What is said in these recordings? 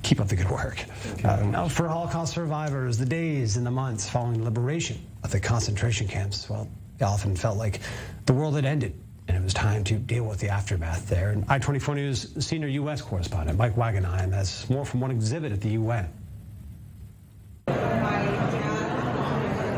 Keep up the good work. Now, for Holocaust survivors, the days and the months following liberation of the concentration camps, well, it often felt like the world had ended, and it was time to deal with the aftermath there. And I24 News senior U.S. correspondent Mike Wagenheim has more from one exhibit at the UN.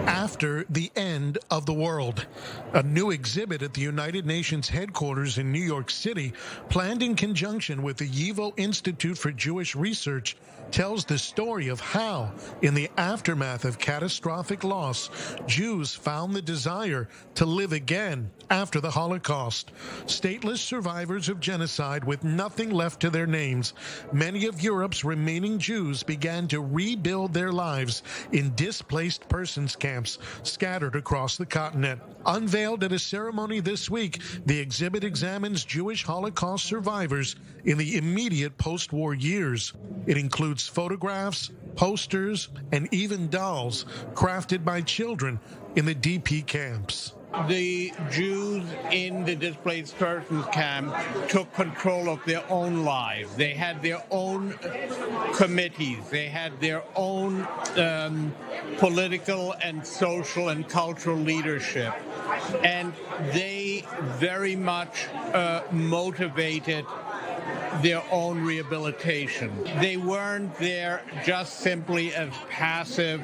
After the end of the world. A new exhibit at the United Nations headquarters in New York City, planned in conjunction with the YIVO Institute for Jewish Research, tells the story of how, in the aftermath of catastrophic loss, Jews found the desire to live again after the Holocaust. Stateless survivors of genocide with nothing left to their names, many of Europe's remaining Jews began to rebuild their lives in displaced persons camps scattered across the continent. Unveiled at a ceremony this week, the exhibit examines Jewish Holocaust survivors in the immediate post-war years. It includes photographs, posters, and even dolls crafted by children in the DP camps. The Jews in the displaced persons camp took control of their own lives. They had their own committees. They had their own political and social and cultural leadership. And they very much motivated their own rehabilitation. They weren't there just simply as passive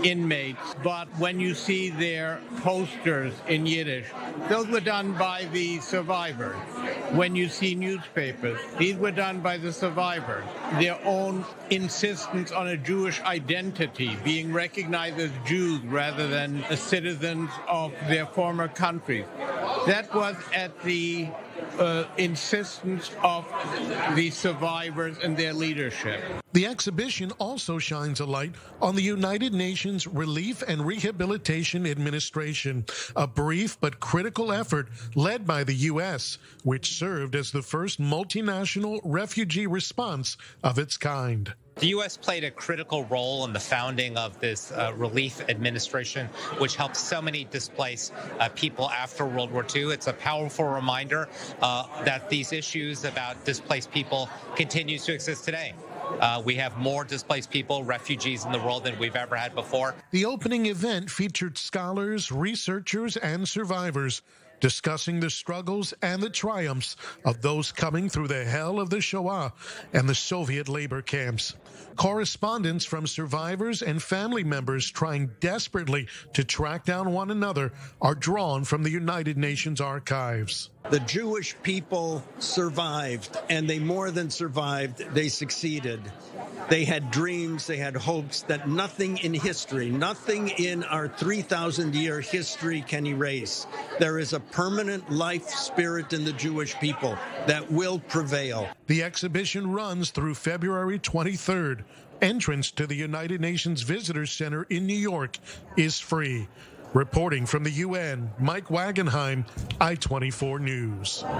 inmates, but when you see their posters in Yiddish, those were done by the survivors. When you see newspapers, these were done by the survivors. Their own insistence on a Jewish identity, being recognized as Jews rather than as citizens of their former countries. That was at the insistence of the survivors and their leadership. The exhibition also shines a light on the United Nations Relief and Rehabilitation Administration, a brief but critical effort led by the U.S., which served as the first multinational refugee response of its kind. The U.S. played a critical role in the founding of this relief administration, which helped so many displaced people after World War II. It's a powerful reminder that these issues about displaced people continues to exist today. We have more displaced people, refugees in the world than we've ever had before. The opening event featured scholars, researchers, and survivors discussing the struggles and the triumphs of those coming through the hell of the Shoah and the Soviet labor camps. Correspondents from survivors and family members trying desperately to track down one another are drawn from the United Nations archives. The Jewish people survived, and they more than survived, they succeeded. They had dreams, they had hopes that nothing in history, nothing in our 3,000-year history can erase. There is a permanent life spirit in the Jewish people that will prevail. The exhibition runs through February 23rd. Entrance to the United Nations Visitors Center in New York is free. Reporting from the UN, Mike Wagenheim, I24 News.